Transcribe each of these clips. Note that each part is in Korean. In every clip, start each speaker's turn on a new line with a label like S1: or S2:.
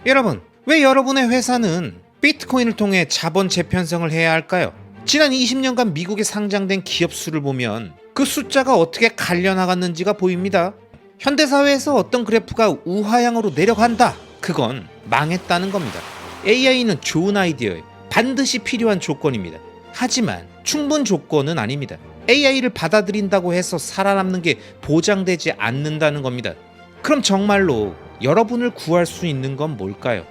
S1: 여러분, 왜 여러분의 회사는 비트코인을 통해 자본 재편성을 해야 할까요? 지난 20년간 미국에 상장된 기업 수를 보면 그 숫자가 어떻게 갈려나갔는지가 보입니다. 현대사회에서 어떤 그래프가 우하향으로 내려간다. 그건 망했다는 겁니다. AI는 좋은 아이디어에 반드시 필요한 조건입니다. 하지만 충분 조건은 아닙니다. AI를 받아들인다고 해서 살아남는 게 보장되지 않는다는 겁니다. 그럼 정말로 여러분을 구할 수 있는 건 뭘까요?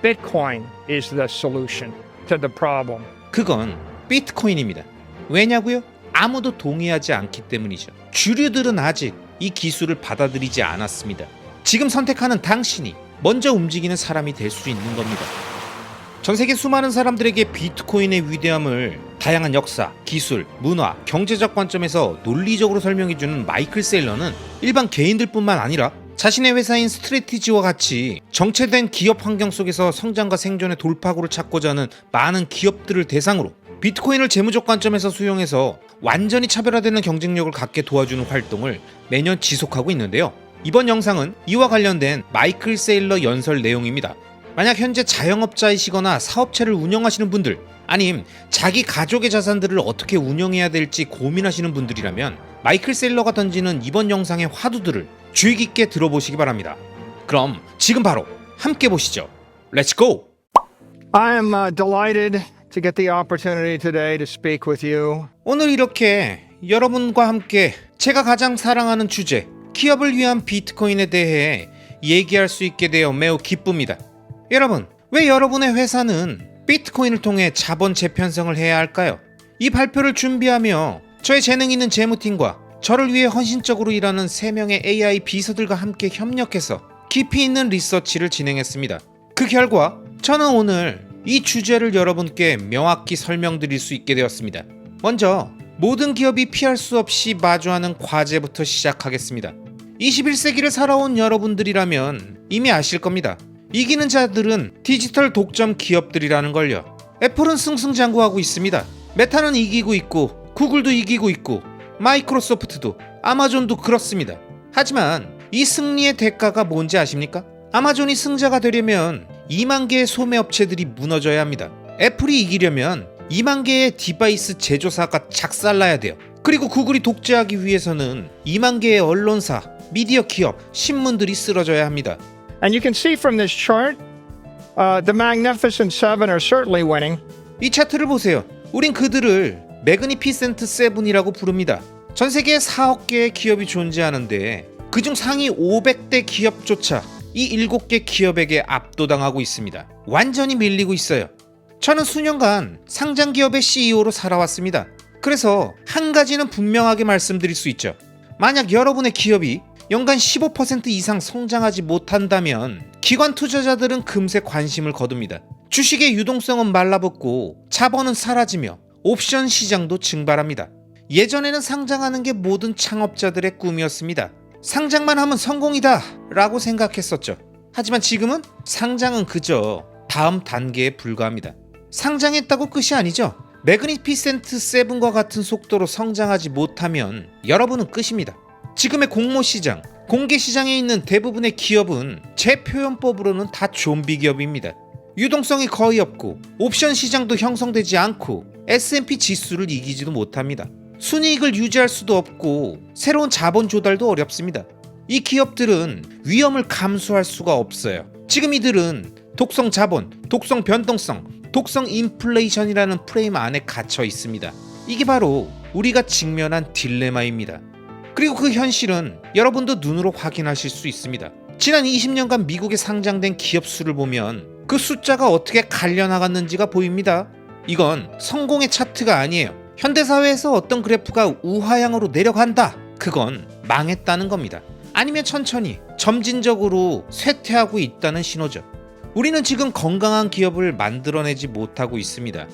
S2: Bitcoin is the solution to the problem.
S1: 그건 비트코인입니다. 왜냐고요? 아무도 동의하지 않기 때문이죠. 주류들은 아직 이 기술을 받아들이지 않았습니다. 지금 선택하는 당신이 먼저 움직이는 사람이 될 수 있는 겁니다. 전 세계 수많은 사람들에게 비트코인의 위대함을 다양한 역사, 기술, 문화, 경제적 관점에서 논리적으로 설명해주는 마이클 세일러는 일반 개인들뿐만 아니라 자신의 회사인 스트래티지와 같이 정체된 기업 환경 속에서 성장과 생존의 돌파구를 찾고자 하는 많은 기업들을 대상으로 비트코인을 재무적 관점에서 수용해서 완전히 차별화되는 경쟁력을 갖게 도와주는 활동을 매년 지속하고 있는데요. 이번 영상은 이와 관련된 마이클 세일러 연설 내용입니다. 만약 현재 자영업자이시거나 사업체를 운영하시는 분들, 아님 자기 가족의 자산들을 어떻게 운영해야 될지 고민하시는 분들이라면 마이클 세일러가 던지는 이번 영상의 화두들을 주의 깊게 들어보시기 바랍니다. 그럼 지금 바로 함께 보시죠. Let's go!
S2: I am delighted to get the opportunity today to speak with you.
S1: 오늘 이렇게 여러분과 함께 제가 가장 사랑하는 주제, 기업을 위한 비트코인에 대해 얘기할 수 있게 되어 매우 기쁩니다. 여러분, 왜 여러분의 회사는 비트코인을 통해 자본 재편성을 해야 할까요? 이 발표를 준비하며 저의 재능 있는 재무팀과 저를 위해 헌신적으로 일하는 3명의 AI 비서들과 함께 협력해서 깊이 있는 리서치를 진행했습니다. 그 결과 저는 오늘 이 주제를 여러분께 명확히 설명드릴 수 있게 되었습니다. 먼저 모든 기업이 피할 수 없이 마주하는 과제부터 시작하겠습니다. 21세기를 살아온 여러분들이라면 이미 아실 겁니다. 이기는 자들은 디지털 독점 기업들이라는 걸요. 애플은 승승장구하고 있습니다. 메타는 이기고 있고, 구글도 이기고 있고, 마이크로소프트도, 아마존도 그렇습니다. 하지만 이 승리의 대가가 뭔지 아십니까? 아마존이 승자가 되려면 2만 개의 소매 업체들이 무너져야 합니다. 애플이 이기려면 2만 개의 디바이스 제조사가 작살나야 돼요. 그리고 구글이 독재하기 위해서는 2만 개의 언론사, 미디어 기업, 신문들이 쓰러져야 합니다.
S2: And you can see from this chart, the Magnificent Seven are certainly winning.
S1: 이 차트를 보세요. 우린 그들을 매그니피센트 세븐이라고 부릅니다. 전 세계에 4억 개의 기업이 존재하는데 그중 상위 500대 기업조차 이 7개 기업에게 압도당하고 있습니다. 완전히 밀리고 있어요. 저는 수년간 상장 기업의 CEO로 살아왔습니다. 그래서 한 가지는 분명하게 말씀드릴 수 있죠. 만약 여러분의 기업이 연간 15% 이상 성장하지 못한다면 기관 투자자들은 금세 관심을 거둡니다. 주식의 유동성은 말라붙고 자본은 사라지며 옵션 시장도 증발합니다. 예전에는 상장하는 게 모든 창업자들의 꿈이었습니다. 상장만 하면 성공이다 라고 생각했었죠. 하지만 지금은 상장은 그저 다음 단계에 불과합니다. 상장했다고 끝이 아니죠. 매그니피센트 세븐과 같은 속도로 성장하지 못하면 여러분은 끝입니다. 지금의 공모시장, 공개시장에 있는 대부분의 기업은 제 표현법으로는 다 좀비 기업입니다. 유동성이 거의 없고 옵션 시장도 형성되지 않고 S&P 지수를 이기지도 못합니다. 순이익을 유지할 수도 없고 새로운 자본 조달도 어렵습니다. 이 기업들은 위험을 감수할 수가 없어요. 지금 이들은 독성 자본, 독성 변동성, 독성 인플레이션이라는 프레임 안에 갇혀 있습니다. 이게 바로 우리가 직면한 딜레마입니다. 그리고 그 현실은 여러분도 눈으로 확인하실 수 있습니다. 지난 20년간 미국에 상장된 기업 수를 보면 그 숫자가 어떻게 갈려나갔는지가 보입니다. 이건 성공의 차트가 아니에요. 현대사회에서 어떤 그래프가 우하향으로 내려간다. 그건 망했다는 겁니다. 아니면 천천히 점진적으로 쇠퇴하고 있다는 신호죠. 우리는 지금 건강한 기업을 만들어내지 못하고 있습니다.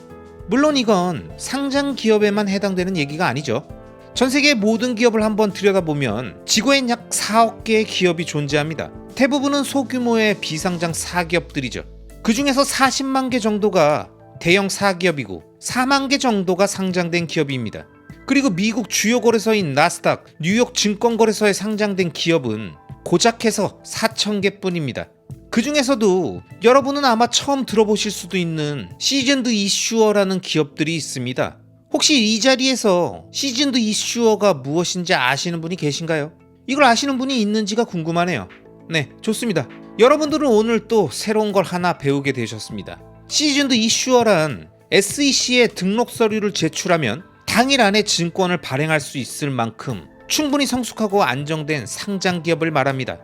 S1: 물론 이건 상장 기업에만 해당되는 얘기가 아니죠. 전 세계의 모든 기업을 한번 들여다보면 지구엔 약 4억 개의 기업이 존재합니다. 대부분은 소규모의 비상장 4기업들이죠. 그 중에서 40만 개 정도가 대형 4기업이고 4만 개 정도가 상장된 기업입니다. 그리고 미국 주요 거래소인 나스닥, 뉴욕 증권거래소에 상장된 기업은 고작 해서 4,000개뿐입니다. 그 중에서도 여러분은 아마 처음 들어보실 수도 있는 시즌드 이슈어라는 기업들이 있습니다. 혹시 이 자리에서 시즌드 이슈어가 무엇인지 아시는 분이 계신가요? 이걸 아시는 분이 있는지가 궁금하네요. 네, 좋습니다. 여러분들은 오늘 또 새로운 걸 하나 배우게 되셨습니다. 시즌드 이슈어란 SEC에 등록 서류를 제출하면 당일 안에 증권을 발행할 수 있을 만큼 충분히 성숙하고 안정된 상장 기업을 말합니다.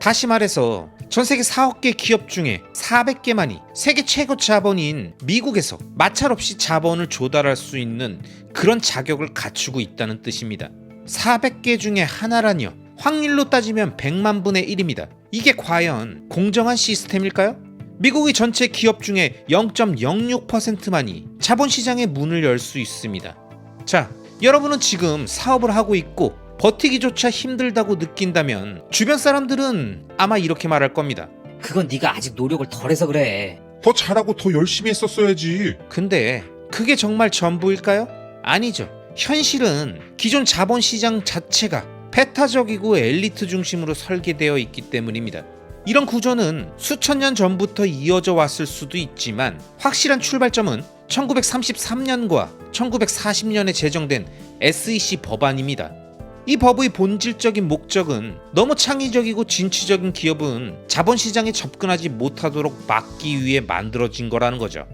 S1: 다시 말해서 전 세계 4억 개 기업 중에 400개만이 세계 최고 자본인 미국에서 마찰 없이 자본을 조달할 수 있는 그런 자격을 갖추고 있다는 뜻입니다. 400개 중에 하나라니요. 확률로 따지면 100만 분의 1입니다. 이게 과연 공정한 시스템일까요? 미국의 전체 기업 중에 0.06%만이 자본시장의 문을 열 수 있습니다. 자, 여러분은 지금 사업을 하고 있고 버티기조차 힘들다고 느낀다면 주변 사람들은 아마 이렇게 말할 겁니다.
S3: 그건 네가 아직 노력을 덜해서 그래.
S4: 더 잘하고 더 열심히 했었어야지.
S1: 근데 그게 정말 전부일까요? 아니죠. 현실은 기존 자본시장 자체가 배타적이고 엘리트 중심으로 설계되어 있기 때문입니다. 이런 구조는 수천 년 전부터 이어져 왔을 수도 있지만 확실한 출발점은 1933년과 1940년에 제정된 SEC 법안입니다. 이 법의 본질적인 목적은 너무 창의적이고 진취적인 기업은 자본시장에 접근하지 못하도록 막기 위해 만들어진 거라는 거죠.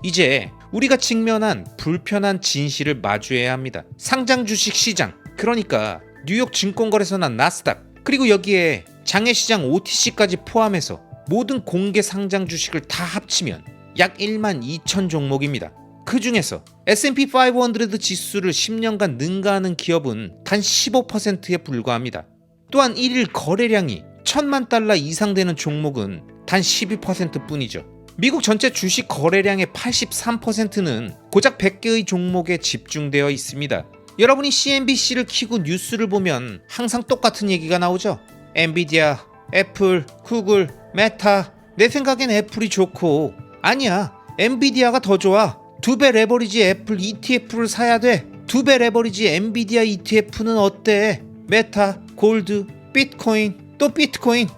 S1: 이제 우리가 직면한 불편한 진실을 마주해야 합니다. 상장 주식 시장, 그러니까 뉴욕 증권거래소나 나스닥, 그리고 여기에 장외시장 OTC까지 포함해서 모든 공개 상장 주식을 다 합치면 약 1만 2천 종목입니다. 그 중에서 S&P 500 지수를 10년간 능가하는 기업은 단 15%에 불과합니다. 또한 1일 거래량이 1,000만 달러 이상 되는 종목은 단 12% 뿐이죠. 미국 전체 주식 거래량의 83%는 고작 100개의 종목에 집중되어 있습니다. 여러분이 CNBC를 켜고 뉴스를 보면 항상 똑같은 얘기가 나오죠. 엔비디아, 애플, 구글, 메타. 내 생각엔 애플이 좋고, 아니야, 엔비디아가 더 좋아. 2배 레버리지 애플 ETF를 사야 돼. 2배 레버리지 엔비디아 ETF는 어때? 메타, 골드, 비트코인, 또 비트코인.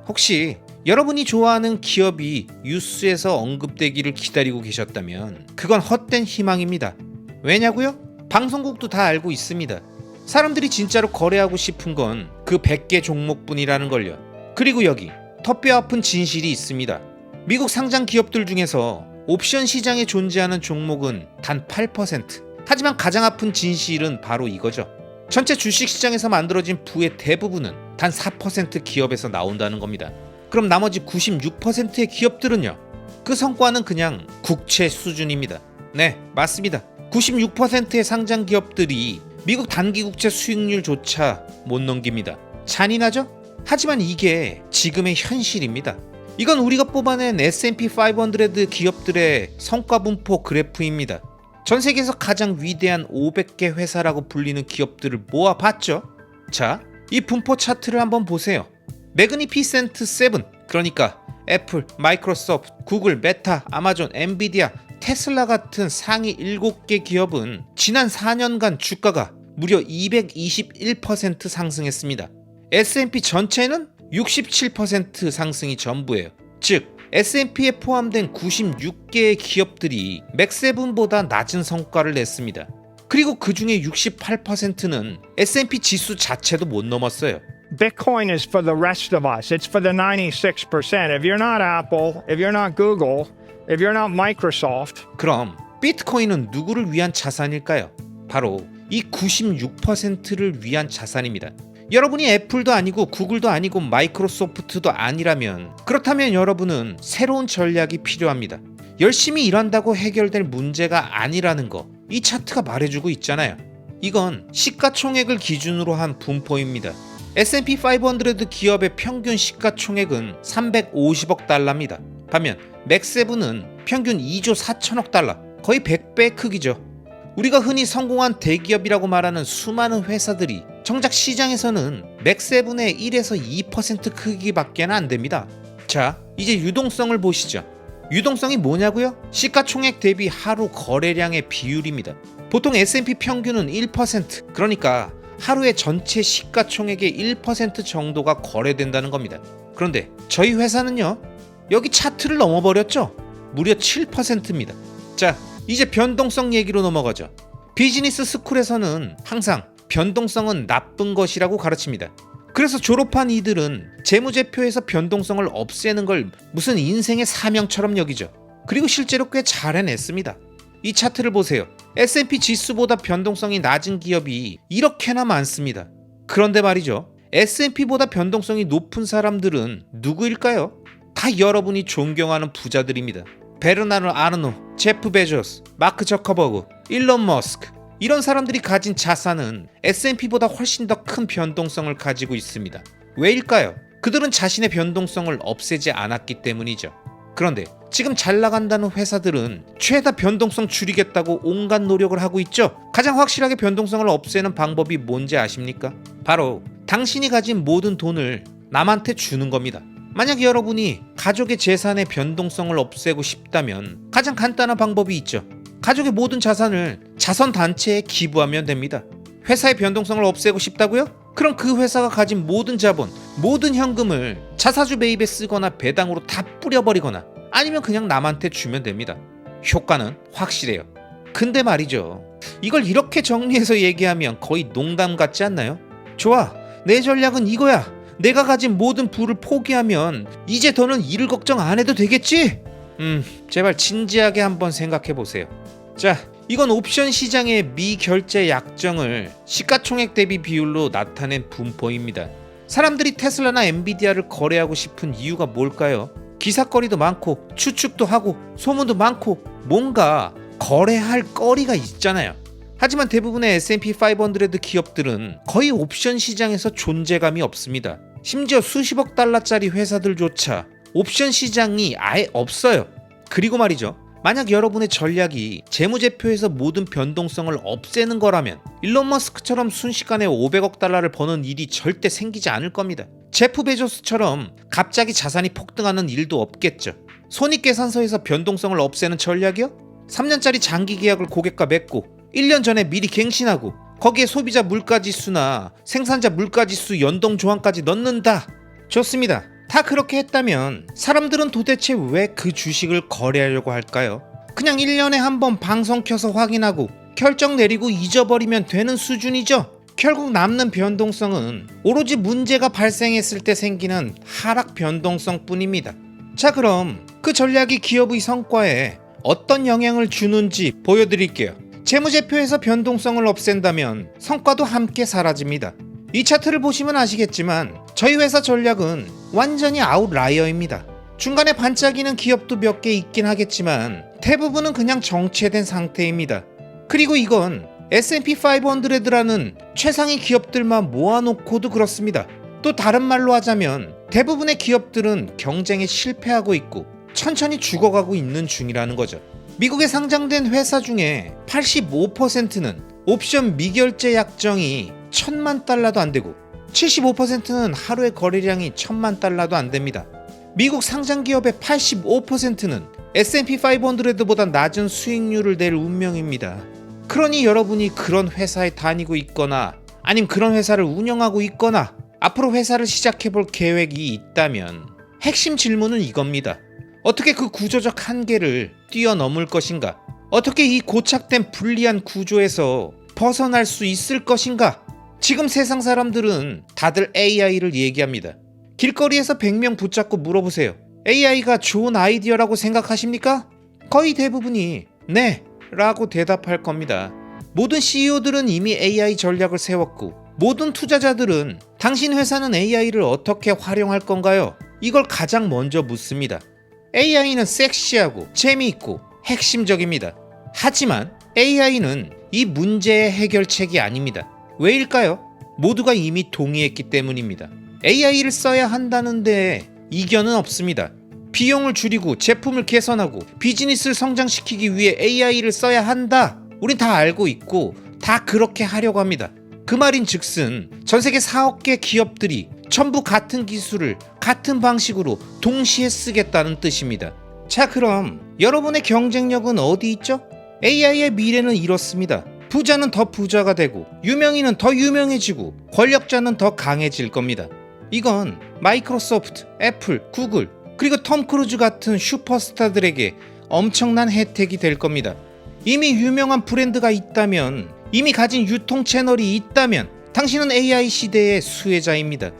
S1: 혹시 여러분이 좋아하는 기업이 뉴스에서 언급되기를 기다리고 계셨다면 그건 헛된 희망입니다. 왜냐고요? 방송국도 다 알고 있습니다. 사람들이 진짜로 거래하고 싶은 건 그 100개 종목뿐이라는 걸요. 그리고 여기 더 뼈아픈 진실이 있습니다. 미국 상장 기업들 중에서 옵션 시장에 존재하는 종목은 단 8%. 하지만 가장 아픈 진실은 바로 이거죠. 전체 주식시장에서 만들어진 부의 대부분은 단 4% 기업에서 나온다는 겁니다. 그럼 나머지 96%의 기업들은요? 그 성과는 그냥 국채 수준입니다. 네, 맞습니다. 96%의 상장 기업들이 미국 단기 국채 수익률조차 못 넘깁니다. 잔인하죠? 하지만 이게 지금의 현실입니다. 이건 우리가 뽑아낸 S&P 500 기업들의 성과 분포 그래프입니다. 전 세계에서 가장 위대한 500개 회사라고 불리는 기업들을 모아봤죠. 자, 이 분포 차트를 한번 보세요. 매그니피센트 7, 그러니까 애플, 마이크로소프트, 구글, 메타, 아마존, 엔비디아, 테슬라 같은 상위 7개 기업은 지난 4년간 주가가 무려 221% 상승했습니다. S&P 전체는 67% 상승이 전부예요. 즉 S&P에 포함된 96개의 기업들이 맥7보다 낮은 성과를 냈습니다. 그리고 그 중에 68%는 S&P 지수 자체도 못 넘었어요.
S2: Bitcoin is for the rest of us. It's for the 96%. If you're not Apple, if you're not Google, if you're not Microsoft.
S1: 그럼 비트코인은 누구를 위한 자산일까요? 바로 이 96%를 위한 자산입니다. 여러분이 애플도 아니고 구글도 아니고 마이크로소프트도 아니라면, 그렇다면 여러분은 새로운 전략이 필요합니다. 열심히 일한다고 해결될 문제가 아니라는 거, 이 차트가 말해주고 있잖아요. 이건 시가총액을 기준으로 한 분포입니다. S&P 500 기업의 평균 시가총액은 350억 달러입니다. 반면 맥7은 평균 2조 4천억 달러, 거의 100배 크기죠. 우리가 흔히 성공한 대기업이라고 말하는 수많은 회사들이 정작 시장에서는 맥7의 1에서 2% 크기밖에 안 됩니다. 자, 이제 유동성을 보시죠. 유동성이 뭐냐고요? 시가총액 대비 하루 거래량의 비율입니다. 보통 S&P 평균은 1%, 그러니까 하루에 전체 시가총액의 1% 정도가 거래된다는 겁니다. 그런데 저희 회사는요, 차트를 넘어버렸죠. 무려 7%입니다. 자, 이제 변동성 얘기로 넘어가죠. 비즈니스 스쿨에서는 항상 변동성은 나쁜 것이라고 가르칩니다. 그래서 졸업한 이들은 재무제표에서 변동성을 없애는 걸 무슨 인생의 사명처럼 여기죠. 그리고 실제로 꽤 잘 해냈습니다. 이 차트를 보세요. S&P 지수보다 변동성이 낮은 기업이 이렇게나 많습니다. 그런데 말이죠. S&P보다 변동성이 높은 사람들은 누구일까요? 다 여러분이 존경하는 부자들입니다. 베르나르 아르노, 제프 베조스, 마크 저커버그, 일론 머스크, 이런 사람들이 가진 자산은 S&P보다 훨씬 더 큰 변동성을 가지고 있습니다. 왜일까요? 그들은 자신의 변동성을 없애지 않았기 때문이죠. 그런데 지금 잘 나간다는 회사들은 최다 변동성 줄이겠다고 온갖 노력을 하고 있죠. 가장 확실하게 변동성을 없애는 방법이 뭔지 아십니까? 바로 당신이 가진 모든 돈을 남한테 주는 겁니다. 만약 여러분이 가족의 재산의 변동성을 없애고 싶다면 가장 간단한 방법이 있죠. 가족의 모든 자산을 자선단체에 기부하면 됩니다. 회사의 변동성을 없애고 싶다고요? 그럼 그 회사가 가진 모든 자본, 모든 현금을 자사주 매입에 쓰거나 배당으로 다 뿌려버리거나 아니면 그냥 남한테 주면 됩니다. 효과는 확실해요. 근데 말이죠. 이걸 이렇게 정리해서 얘기하면 거의 농담 같지 않나요? 좋아, 내 전략은 이거야. 내가 가진 모든 부를 포기하면 이제 더는 일을 걱정 안 해도 되겠지? 제발 진지하게 한번 생각해 보세요. 자, 이건 옵션 시장의 미결제 약정을 시가총액 대비 비율로 나타낸 분포입니다. 사람들이 테슬라나 엔비디아를 거래하고 싶은 이유가 뭘까요? 기사거리도 많고 추측도 하고 소문도 많고 뭔가 거래할 거리가 있잖아요. 하지만 대부분의 S&P 500 기업들은 거의 옵션 시장에서 존재감이 없습니다. 심지어 수십억 달러짜리 회사들조차 옵션 시장이 아예 없어요. 그리고 말이죠. 만약 여러분의 전략이 재무제표에서 모든 변동성을 없애는 거라면 일론 머스크처럼 순식간에 500억 달러를 버는 일이 절대 생기지 않을 겁니다. 제프 베조스처럼 갑자기 자산이 폭등하는 일도 없겠죠. 손익계산서에서 변동성을 없애는 전략이요? 3년짜리 장기 계약을 고객과 맺고 1년 전에 미리 갱신하고 거기에 소비자 물가지수나 생산자 물가지수 연동 조항까지 넣는다. 좋습니다. 다 그렇게 했다면 사람들은 도대체 왜 그 주식을 거래하려고 할까요? 그냥 1년에 한 번 방송 켜서 확인하고 결정 내리고 잊어버리면 되는 수준이죠. 결국 남는 변동성은 오로지 문제가 발생했을 때 생기는 하락 변동성 뿐입니다. 자, 그럼 그 전략이 기업의 성과에 어떤 영향을 주는지 보여드릴게요. 재무제표에서 변동성을 없앤다면 성과도 함께 사라집니다. 이 차트를 보시면 아시겠지만 저희 회사 전략은 완전히 아웃라이어입니다. 중간에 반짝이는 기업도 몇 개 있긴 하겠지만 대부분은 그냥 정체된 상태입니다. 그리고 이건 S&P 500라는 최상위 기업들만 모아놓고도 그렇습니다. 또 다른 말로 하자면 대부분의 기업들은 경쟁에 실패하고 있고 천천히 죽어가고 있는 중이라는 거죠. 미국에 상장된 회사 중에 85%는 옵션 미결제 약정이 1,000만 달러도 안 되고 75%는 하루의 거래량이 1,000만 달러도 안 됩니다. 미국 상장 기업의 85%는 S&P 500보다 낮은 수익률을 낼 운명입니다. 그러니 여러분이 그런 회사에 다니고 있거나 아니면 그런 회사를 운영하고 있거나 앞으로 회사를 시작해볼 계획이 있다면 핵심 질문은 이겁니다. 어떻게 그 구조적 한계를 뛰어넘을 것인가? 어떻게 이 고착된 불리한 구조에서 벗어날 수 있을 것인가? 지금 세상 사람들은 다들 AI를 얘기합니다. 길거리에서 100명 붙잡고 물어보세요. AI가 좋은 아이디어라고 생각하십니까? 거의 대부분이 네 라고 대답할 겁니다. 모든 CEO들은 이미 AI 전략을 세웠고 모든 투자자들은 당신 회사는 AI를 어떻게 활용할 건가요? 이걸 가장 먼저 묻습니다. AI는 섹시하고 재미있고 핵심적입니다. 하지만 AI는 이 문제의 해결책이 아닙니다. 왜일까요? 모두가 이미 동의했기 때문입니다. AI를 써야 한다는데 이견은 없습니다. 비용을 줄이고 제품을 개선하고 비즈니스를 성장시키기 위해 AI를 써야 한다. 우린 다 알고 있고 다 그렇게 하려고 합니다. 그 말인 즉슨 전 세계 4억 개 기업들이 전부 같은 기술을 같은 방식으로 동시에 쓰겠다는 뜻입니다. 자, 그럼 여러분의 경쟁력은 어디 있죠? AI의 미래는 이렇습니다. 부자는 더 부자가 되고 유명인은 더 유명해지고 권력자는 더 강해질 겁니다. 이건 마이크로소프트, 애플, 구글 그리고 톰 크루즈 같은 슈퍼스타들에게 엄청난 혜택이 될 겁니다. 이미 유명한 브랜드가 있다면, 이미 가진 유통 채널이 있다면 당신은 AI 시대의 수혜자입니다.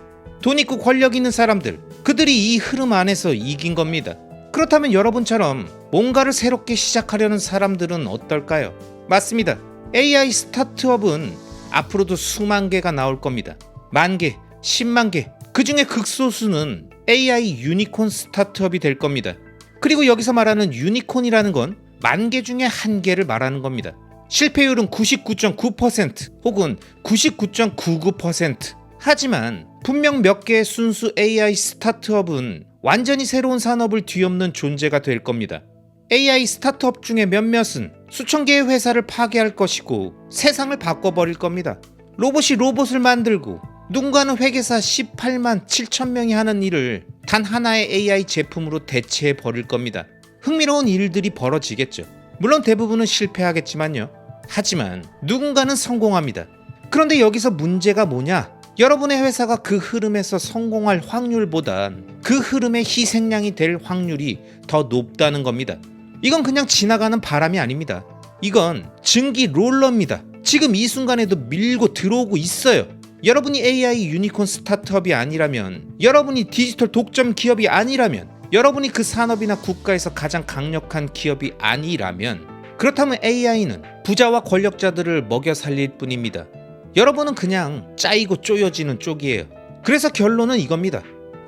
S1: 돈 있고 권력 있는 사람들, 그들이 이 흐름 안에서 이긴 겁니다. 그렇다면 여러분처럼 뭔가를 새롭게 시작하려는 사람들은 어떨까요? 맞습니다. AI 스타트업은 앞으로도 수만 개가 나올 겁니다. 만 개, 10만 개, 그 중에 극소수는 AI 유니콘 스타트업이 될 겁니다. 그리고 여기서 말하는 유니콘이라는 건 만 개 중에 한 개를 말하는 겁니다. 실패율은 99.9% 혹은 99.99%. 하지만 분명 몇 개의 순수 AI 스타트업은 완전히 새로운 산업을 뒤엎는 존재가 될 겁니다. AI 스타트업 중에 몇몇은 수천 개의 회사를 파괴할 것이고 세상을 바꿔버릴 겁니다. 로봇이 로봇을 만들고 누군가는 회계사 18만 7천 명이 하는 일을 단 하나의 AI 제품으로 대체해 버릴 겁니다. 흥미로운 일들이 벌어지겠죠. 물론 대부분은 실패하겠지만요. 하지만 누군가는 성공합니다. 그런데 여기서 문제가 뭐냐? 여러분의 회사가 그 흐름에서 성공할 확률보단 그 흐름의 희생양이 될 확률이 더 높다는 겁니다. 이건 그냥 지나가는 바람이 아닙니다. 이건 증기 롤러입니다. 지금 이 순간에도 밀고 들어오고 있어요. 여러분이 AI 유니콘 스타트업이 아니라면, 여러분이 디지털 독점 기업이 아니라면, 여러분이 그 산업이나 국가에서 가장 강력한 기업이 아니라면, 그렇다면 AI는 부자와 권력자들을 먹여 살릴 뿐입니다. 여러분은 그냥 짜이고 쪼여지는 쪽이에요. 그래서 결론은 이겁니다.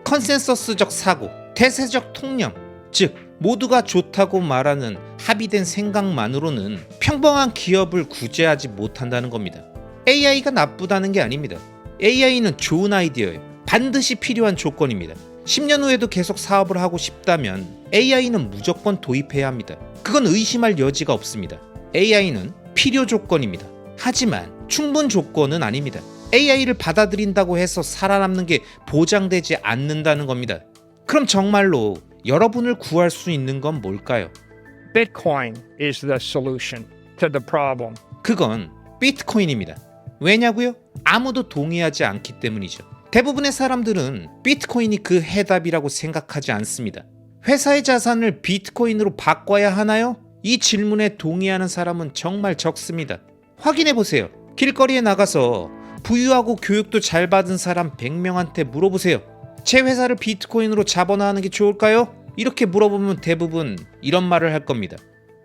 S1: 컨센서스적 사고, 대세적 통념, 즉 모두가 좋다고 말하는 합의된 생각만으로는 평범한 기업을 구제하지 못한다는 겁니다. AI가 나쁘다는 게 아닙니다. AI는 좋은 아이디어예요. 반드시 필요한 조건입니다. 10년 후에도 계속 사업을 하고 싶다면 AI는 무조건 도입해야 합니다. 그건 의심할 여지가 없습니다. AI는 필요 조건입니다. 하지만 충분 조건은 아닙니다. AI를 받아들인다고 해서 살아남는 게 보장되지 않는다는 겁니다. 그럼 정말로 여러분을 구할 수 있는 건 뭘까요?
S2: Bitcoin is the solution to the problem.
S1: 그건 비트코인입니다. 왜냐고요? 아무도 동의하지 않기 때문이죠. 대부분의 사람들은 비트코인이 그 해답이라고 생각하지 않습니다. 회사의 자산을 비트코인으로 바꿔야 하나요? 이 질문에 동의하는 사람은 정말 적습니다. 확인해 보세요. 길거리에 나가서 부유하고 교육도 잘 받은 사람 100명한테 물어보세요. 제 회사를 비트코인으로 자본화하는 게 좋을까요? 이렇게 물어보면 대부분 이런 말을 할 겁니다.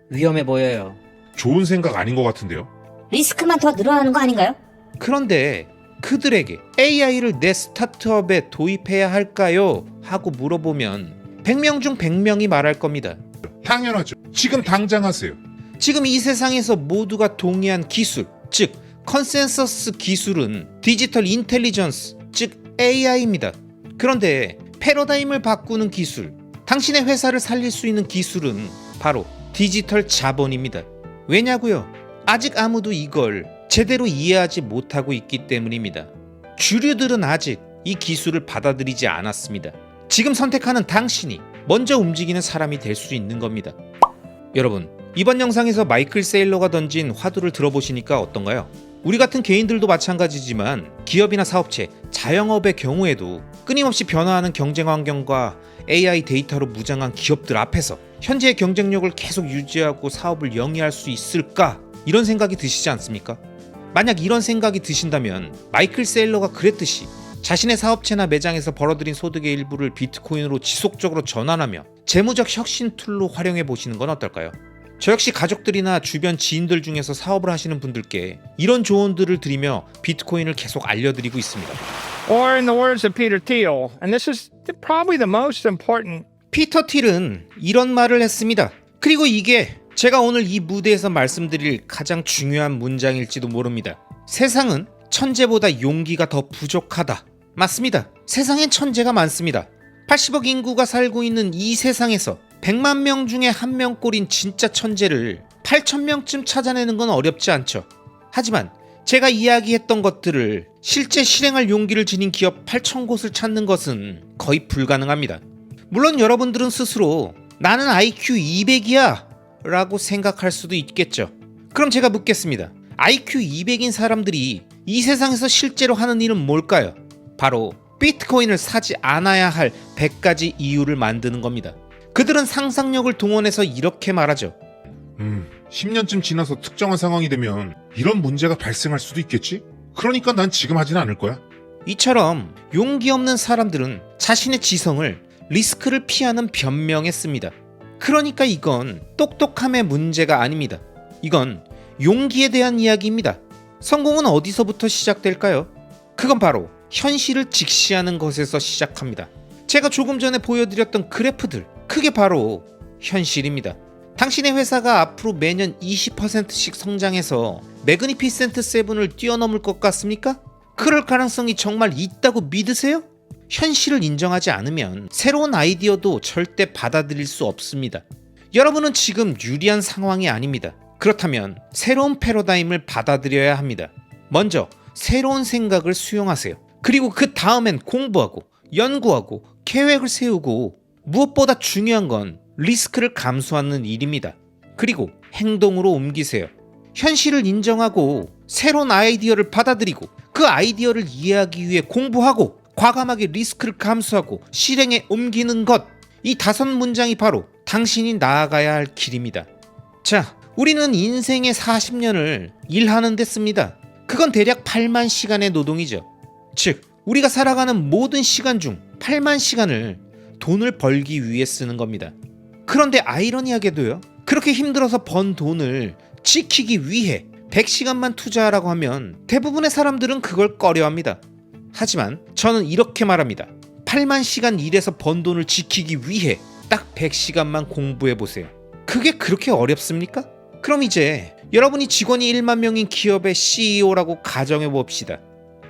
S3: 위험해 보여요.
S4: 좋은 생각 아닌 것 같은데요?
S5: 리스크만 더 늘어나는 거 아닌가요?
S1: 그런데 그들에게 AI를 내 스타트업에 도입해야 할까요? 하고 물어보면 100명 중 100명이 말할 겁니다.
S4: 당연하죠. 지금 당장 하세요.
S1: 지금 이 세상에서 모두가 동의한 기술, 즉 컨센서스 기술은 디지털 인텔리전스, 즉 AI입니다. 그런데 패러다임을 바꾸는 기술, 당신의 회사를 살릴 수 있는 기술은 바로 디지털 자본입니다. 왜냐고요? 아직 아무도 이걸 제대로 이해하지 못하고 있기 때문입니다. 주류들은 아직 이 기술을 받아들이지 않았습니다. 지금 선택하는 당신이 먼저 움직이는 사람이 될 수 있는 겁니다. 여러분, 이번 영상에서 마이클 세일러가 던진 화두를 들어보시니까 어떤가요? 우리 같은 개인들도 마찬가지지만 기업이나 사업체, 자영업의 경우에도 끊임없이 변화하는 경쟁 환경과 AI 데이터로 무장한 기업들 앞에서 현재의 경쟁력을 계속 유지하고 사업을 영위할 수 있을까? 이런 생각이 드시지 않습니까? 만약 이런 생각이 드신다면 마이클 세일러가 그랬듯이 자신의 사업체나 매장에서 벌어들인 소득의 일부를 비트코인으로 지속적으로 전환하며 재무적 혁신 툴로 활용해 보시는 건 어떨까요? 저 역시 가족들이나 주변 지인들 중에서 사업을 하시는 분들께 이런 조언들을 드리며 비트코인을 계속 알려드리고 있습니다.
S2: Or in the words of Peter Thiel, and this is probably the most important.
S1: 피터 틸은 이런 말을 했습니다. 그리고 이게 제가 오늘 이 무대에서 말씀드릴 가장 중요한 문장일지도 모릅니다. 세상은 천재보다 용기가 더 부족하다. 맞습니다. 세상엔 천재가 많습니다. 80억 인구가 살고 있는 이 세상에서 100만 명 중에 한 명꼴인 진짜 천재를 8,000명쯤 찾아내는 건 어렵지 않죠. 하지만 제가 이야기했던 것들을 실제 실행할 용기를 지닌 기업 8,000곳을 찾는 것은 거의 불가능합니다. 물론 여러분들은 스스로 나는 IQ 200이야 라고 생각할 수도 있겠죠. 그럼 제가 묻겠습니다. IQ 200인 사람들이 이 세상에서 실제로 하는 일은 뭘까요? 바로 비트코인을 사지 않아야 할 100가지 이유를 만드는 겁니다. 그들은 상상력을 동원해서 이렇게 말하죠.
S4: 10년쯤 지나서 특정한 상황이 되면 이런 문제가 발생할 수도 있겠지? 그러니까 난 지금 하진 않을 거야.
S1: 이처럼 용기 없는 사람들은 자신의 지성을 리스크를 피하는 변명에 씁니다. 그러니까 이건 똑똑함의 문제가 아닙니다. 이건 용기에 대한 이야기입니다. 성공은 어디서부터 시작될까요? 그건 바로 현실을 직시하는 것에서 시작합니다. 제가 조금 전에 보여드렸던 그래프들, 그게 바로 현실입니다. 당신의 회사가 앞으로 매년 20%씩 성장해서 매그니피센트 세븐을 뛰어넘을 것 같습니까? 그럴 가능성이 정말 있다고 믿으세요? 현실을 인정하지 않으면 새로운 아이디어도 절대 받아들일 수 없습니다. 여러분은 지금 유리한 상황이 아닙니다. 그렇다면 새로운 패러다임을 받아들여야 합니다. 먼저 새로운 생각을 수용하세요. 그리고 그 다음엔 공부하고 연구하고 계획을 세우고 무엇보다 중요한 건 리스크를 감수하는 일입니다. 그리고 행동으로 옮기세요. 현실을 인정하고 새로운 아이디어를 받아들이고 그 아이디어를 이해하기 위해 공부하고 과감하게 리스크를 감수하고 실행에 옮기는 것. 이 5문장이 바로 당신이 나아가야 할 길입니다. 자, 우리는 인생의 40년을 일하는 데 씁니다. 그건 대략 8만 시간의 노동이죠. 즉, 우리가 살아가는 모든 시간 중 8만 시간을 돈을 벌기 위해 쓰는 겁니다. 그런데 아이러니하게도요, 그렇게 힘들어서 번 돈을 지키기 위해 100시간만 투자하라고 하면 대부분의 사람들은 그걸 꺼려합니다. 하지만 저는 이렇게 말합니다. 8만 시간 일해서 번 돈을 지키기 위해 딱 100시간만 공부해보세요. 그게 그렇게 어렵습니까? 그럼 이제 여러분이 직원이 1만 명인 기업의 CEO라고 가정해봅시다.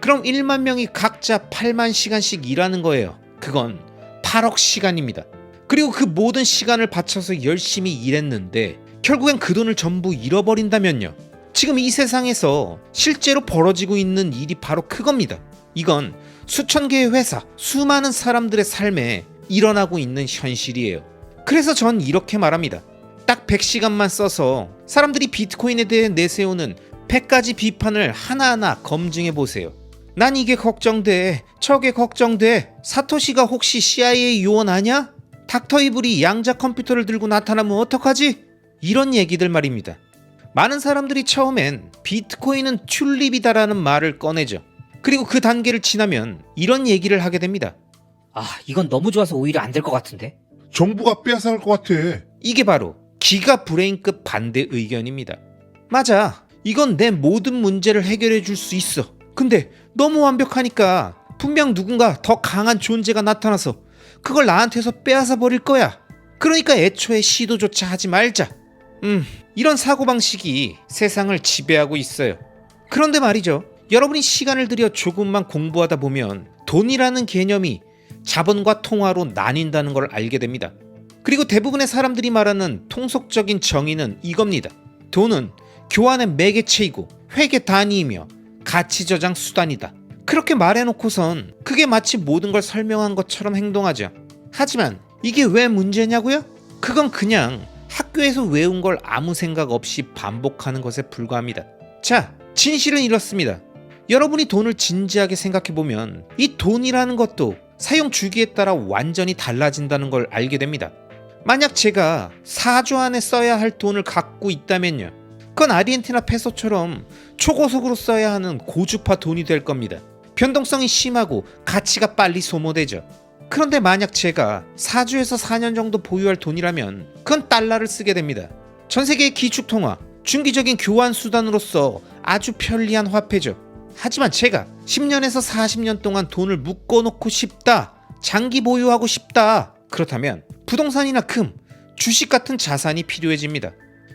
S1: 그럼 1만 명이 각자 8만 시간씩 일하는 거예요. 그건 8억 시간입니다. 그리고 그 모든 시간을 바쳐서 열심히 일했는데 결국엔 그 돈을 전부 잃어버린다면요. 지금 이 세상에서 실제로 벌어지고 있는 일이 바로 그겁니다. 이건 수천 개의 회사, 수많은 사람들의 삶에 일어나고 있는 현실이에요. 그래서 전 이렇게 말합니다. 딱 100시간만 써서 사람들이 비트코인에 대해 내세우는 100가지 비판을 하나하나 검증해 보세요. 난 이게 걱정돼, 저게 걱정돼, 사토시가 혹시 CIA 요원 아냐? 닥터 이블이 양자 컴퓨터를 들고 나타나면 어떡하지? 이런 얘기들 말입니다. 많은 사람들이 처음엔 비트코인은 튤립이다라는 말을 꺼내죠. 그리고 그 단계를 지나면 이런 얘기를 하게 됩니다.
S3: 이건 너무 좋아서 오히려 안 될 것 같은데?
S4: 정부가 빼앗아갈 것 같아.
S1: 이게 바로 기가 브레인급 반대 의견입니다. 맞아. 이건 내 모든 문제를 해결해 줄 수 있어. 근데 너무 완벽하니까 분명 누군가 더 강한 존재가 나타나서 그걸 나한테서 빼앗아 버릴 거야. 그러니까 애초에 시도조차 하지 말자. 이런 사고방식이 세상을 지배하고 있어요. 그런데 말이죠. 여러분이 시간을 들여 조금만 공부하다 보면 돈이라는 개념이 자본과 통화로 나뉜다는 걸 알게 됩니다. 그리고 대부분의 사람들이 말하는 통속적인 정의는 이겁니다. 돈은 교환의 매개체이고 회계 단위이며 가치 저장 수단이다. 그렇게 말해놓고선 그게 마치 모든 걸 설명한 것처럼 행동하죠. 하지만 이게 왜 문제냐고요? 그건 그냥 학교에서 외운 걸 아무 생각 없이 반복하는 것에 불과합니다. 자, 진실은 이렇습니다. 여러분이 돈을 진지하게 생각해보면 이 돈이라는 것도 사용 주기에 따라 완전히 달라진다는 걸 알게 됩니다. 만약 제가 4조 안에 써야 할 돈을 갖고 있다면요. 그건 아르헨티나 페소처럼 초고속으로 써야 하는 고주파 돈이 될 겁니다. 변동성이 심하고 가치가 빨리 소모되죠. 그런데 만약 제가 4주에서 4년 정도 보유할 돈이라면 그건 달러를 쓰게 됩니다. 전 세계의 기축통화, 중기적인 교환 수단으로서 아주 편리한 화폐죠. 하지만 제가 10년에서 40년 동안 돈을 묶어놓고 싶다, 장기 보유하고 싶다, 그렇다면 부동산이나 금, 주식 같은 자산이 필요해집니다.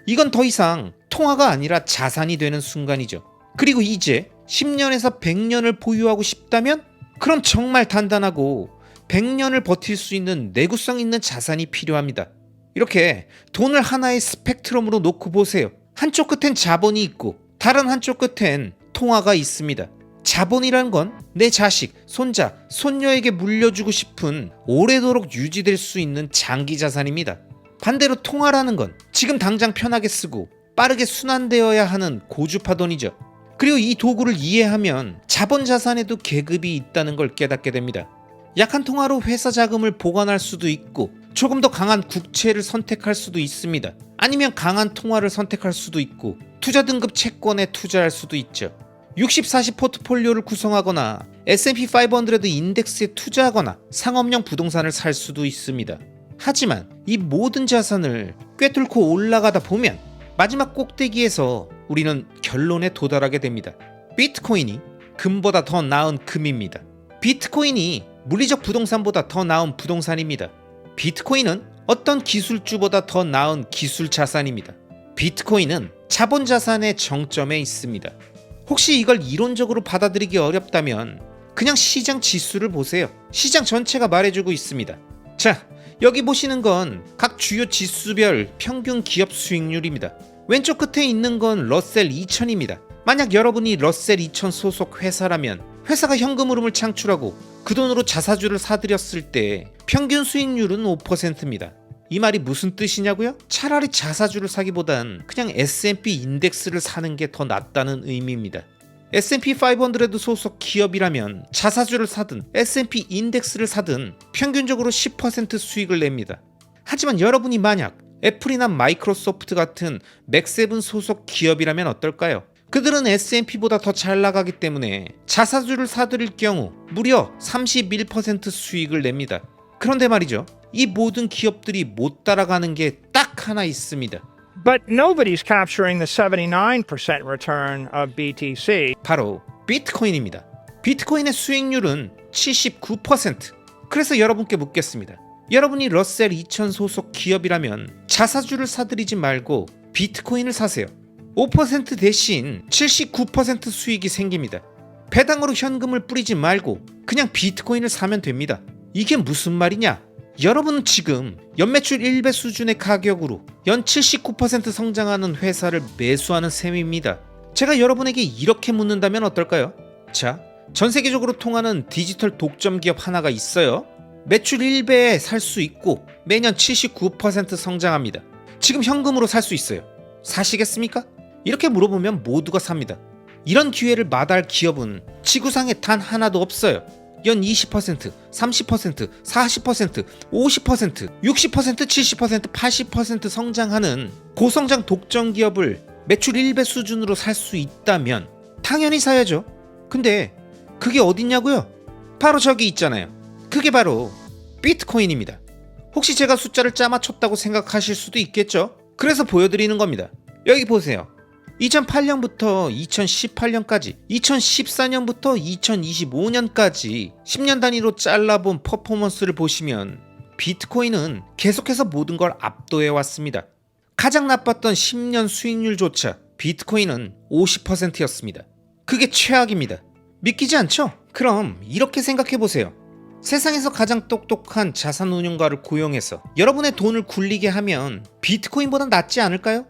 S1: 이건 더 이상 통화가 아니라 자산이 되는 순간이죠. 그리고 이제 10년에서 100년을 보유하고 싶다면 그럼 정말 단단하고 100년을 버틸 수 있는 내구성 있는 자산이 필요합니다. 이렇게 돈을 하나의 스펙트럼으로 놓고 보세요. 한쪽 끝엔 자본이 있고 다른 한쪽 끝엔 통화가 있습니다. 자본이란 건 내 자식, 손자, 손녀에게 물려주고 싶은 오래도록 유지될 수 있는 장기 자산입니다. 반대로 통화라는 건 지금 당장 편하게 쓰고 빠르게 순환되어야 하는 고주파 돈이죠. 그리고 이 도구를 이해하면 자본 자산에도 계급이 있다는 걸 깨닫게 됩니다. 약한 통화로 회사 자금을 보관할 수도 있고 조금 더 강한 국채를 선택할 수도 있습니다. 아니면 강한 통화를 선택할 수도 있고 투자 등급 채권에 투자할 수도 있죠. 60-40 포트폴리오를 구성하거나 S&P 500 인덱스에 투자하거나 상업용 부동산을 살 수도 있습니다. 하지만 이 모든 자산을 꿰뚫고 올라가다 보면 마지막 꼭대기에서 우리는 결론에 도달하게 됩니다. 비트코인이 금보다 더 나은 금입니다. 비트코인이 물리적 부동산보다 더 나은 부동산입니다. 비트코인은 어떤 기술주보다 더 나은 기술 자산입니다. 비트코인은 자본 자산의 정점에 있습니다. 혹시 이걸 이론적으로 받아들이기 어렵다면 그냥 시장 지수를 보세요. 시장 전체가 말해주고 있습니다. 자, 여기 보시는 건 각 주요 지수별 평균 기업 수익률입니다. 왼쪽 끝에 있는 건 러셀 2000입니다. 만약 여러분이 러셀 2000 소속 회사라면 회사가 현금 흐름을 창출하고 그 돈으로 자사주를 사들였을 때 평균 수익률은 5%입니다. 이 말이 무슨 뜻이냐고요? 차라리 자사주를 사기보단 그냥 S&P 인덱스를 사는 게 더 낫다는 의미입니다. S&P 500 소속 기업이라면 자사주를 사든 S&P 인덱스를 사든 평균적으로 10% 수익을 냅니다. 하지만 여러분이 만약 애플이나 마이크로소프트 같은 맥7 소속 기업이라면 어떨까요? 그들은 S&P보다 더 잘 나가기 때문에 자사주를 사들일 경우 무려 31% 수익을 냅니다. 그런데 말이죠. 이 모든 기업들이 못 따라가는 게 딱 하나 있습니다.
S2: But nobody's capturing the 79% return of BTC.
S1: 바로 비트코인입니다. 비트코인의 수익률은 79%. 그래서 여러분께 묻겠습니다. 여러분이 러셀 2000 소속 기업이라면 자사주를 사들이지 말고 비트코인을 사세요. 5% 대신 79% 수익이 생깁니다. 배당으로 현금을 뿌리지 말고 그냥 비트코인을 사면 됩니다. 이게 무슨 말이냐? 여러분은 지금 연매출 1배 수준의 가격으로 연 79% 성장하는 회사를 매수하는 셈입니다. 제가 여러분에게 이렇게 묻는다면 어떨까요? 자, 전 세계적으로 통하는 디지털 독점 기업 하나가 있어요. 매출 1배에 살 수 있고 매년 79% 성장합니다. 지금 현금으로 살 수 있어요. 사시겠습니까? 이렇게 물어보면 모두가 삽니다. 이런 기회를 마다할 기업은 지구상에 단 하나도 없어요. 연 20%, 30%, 40%, 50%, 60%, 70%, 80% 성장하는 고성장 독점 기업을 매출 1배 수준으로 살 수 있다면 당연히 사야죠. 근데 그게 어딨냐고요? 바로 저기 있잖아요. 그게 바로 비트코인입니다. 혹시 제가 숫자를 짜맞췄다고 생각하실 수도 있겠죠? 그래서 보여드리는 겁니다. 여기 보세요. 2008년부터 2018년까지, 2014년부터 2025년까지 10년 단위로 잘라본 퍼포먼스를 보시면 비트코인은 계속해서 모든 걸 압도해 왔습니다. 가장 나빴던 10년 수익률조차 비트코인은 50%였습니다. 그게 최악입니다. 믿기지 않죠? 그럼 이렇게 생각해 보세요. 세상에서 가장 똑똑한 자산운용가를 고용해서 여러분의 돈을 굴리게 하면 비트코인보다 낫지 않을까요?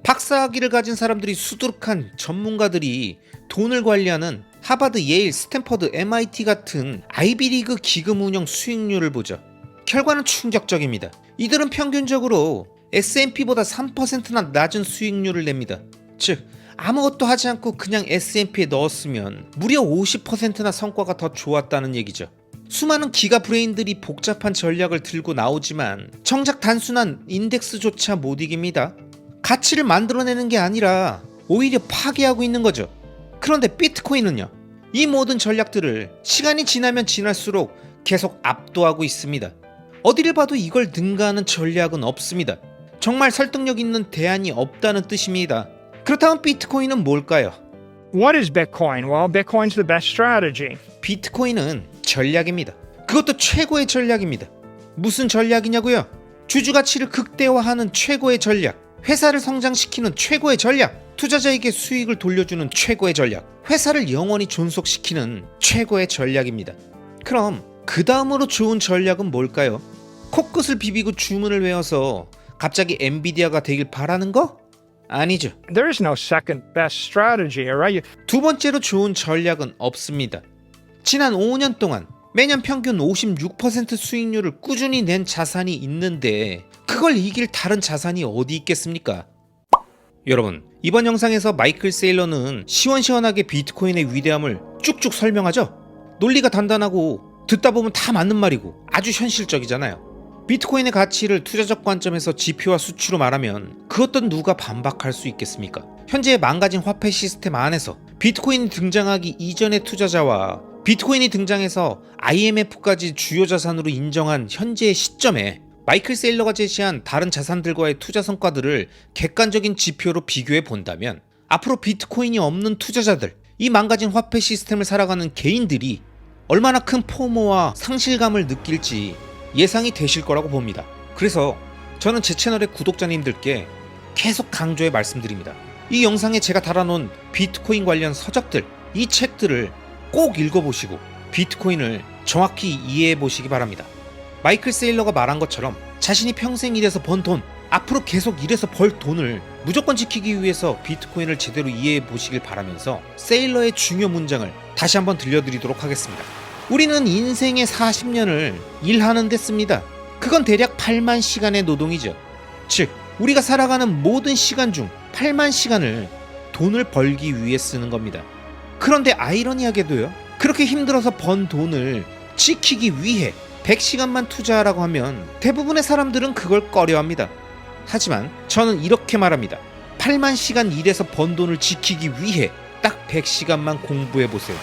S1: 박사학위를 가진 사람들이 수두룩한 전문가들이 돈을 관리하는 하버드, 예일, 스탠퍼드, MIT 같은 아이비리그 기금 운용 수익률을 보죠. 결과는 충격적입니다. 이들은 평균적으로 S&P보다 3%나 낮은 수익률을 냅니다. 즉 아무것도 하지 않고 그냥 S&P에 넣었으면 무려 50%나 성과가 더 좋았다는 얘기죠. 수많은 기가 브레인들이 복잡한 전략을 들고 나오지만 정작 단순한 인덱스조차 못 이깁니다. 가치를 만들어내는 게 아니라 오히려 파괴하고 있는 거죠. 그런데 비트코인은요, 이 모든 전략들을 시간이 지나면 지날수록 계속 압도하고 있습니다. 어디를 봐도 이걸 능가하는 전략은 없습니다. 정말 설득력 있는 대안이 없다는 뜻입니다. 그렇다면 비트코인은 뭘까요?
S2: What is Bitcoin? Well, Bitcoin's the best strategy.
S1: 비트코인은 전략입니다. 그것도 최고의 전략입니다. 무슨 전략이냐고요? 주주 가치를 극대화하는 최고의 전략, 회사를 성장시키는 최고의 전략, 투자자에게 수익을 돌려주는 최고의 전략, 회사를 영원히 존속시키는 최고의 전략입니다. 그럼 그 다음으로 좋은 전략은 뭘까요? 코끝을 비비고 주문을 외워서 갑자기 엔비디아가 되길 바라는 거? 아니죠.
S2: There is no second best strategy, alright?
S1: 두 번째로 좋은 전략은 없습니다. 지난 5년 동안 매년 평균 56% 수익률을 꾸준히 낸 자산이 있는데 그걸 이길 다른 자산이 어디 있겠습니까? 여러분, 이번 영상에서 마이클 세일러는 시원시원하게 비트코인의 위대함을 쭉쭉 설명하죠? 논리가 단단하고 듣다 보면 다 맞는 말이고 아주 현실적이잖아요. 비트코인의 가치를 투자적 관점에서 지표와 수치로 말하면 그 어떤 누가 반박할 수 있겠습니까? 현재 망가진 화폐 시스템 안에서 비트코인이 등장하기 이전의 투자자와 비트코인이 등장해서 IMF까지 주요 자산으로 인정한 현재의 시점에 마이클 세일러가 제시한 다른 자산들과의 투자 성과들을 객관적인 지표로 비교해 본다면 앞으로 비트코인이 없는 투자자들, 이 망가진 화폐 시스템을 살아가는 개인들이 얼마나 큰 포모와 상실감을 느낄지 예상이 되실 거라고 봅니다. 그래서 저는 제 채널의 구독자님들께 계속 강조해 말씀드립니다. 이 영상에 제가 달아놓은 비트코인 관련 서적들, 이 책들을 꼭 읽어보시고 비트코인을 정확히 이해해 보시기 바랍니다. 마이클 세일러가 말한 것처럼 자신이 평생 일해서 번 돈, 앞으로 계속 일해서 벌 돈을 무조건 지키기 위해서 비트코인을 제대로 이해해 보시길 바라면서 세일러의 중요 문장을 다시 한번 들려드리도록 하겠습니다. 우리는 인생의 40년을 일하는 데 씁니다. 그건 대략 8만 시간의 노동이죠. 즉, 우리가 살아가는 모든 시간 중 8만 시간을 돈을 벌기 위해 쓰는 겁니다. 그런데 아이러니하게도요, 그렇게 힘들어서 번 돈을 지키기 위해 100시간만 투자하라고 하면 대부분의 사람들은 그걸 꺼려합니다. 하지만 저는 이렇게 말합니다. 8만 시간 일해서 번 돈을 지키기 위해 딱 100시간만 공부해보세요.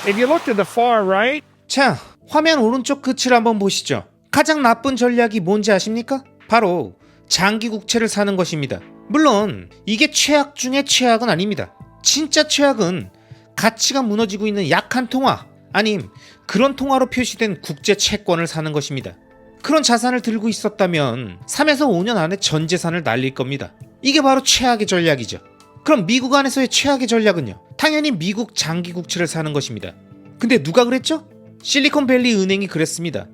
S2: If you look to the far right,
S1: 자, 화면 오른쪽 끝을 한번 보시죠. 가장 나쁜 전략이 뭔지 아십니까? 바로 장기 국채를 사는 것입니다. 물론 이게 최악 중에 최악은 아닙니다. 진짜 최악은 가치가 무너지고 있는 약한 통화, 아님 그런 통화로 표시된 국제 채권을 사는 것입니다. 그런 자산을 들고 있었다면 3에서 5년 안에 전 재산을 날릴 겁니다. 이게 바로 최악의 전략이죠. 그럼 미국 안에서의 최악의 전략은요? 당연히 미국 장기 국채를 사는 것입니다. 근데 누가 그랬죠? 실리콘밸리 은행이 그랬습니다.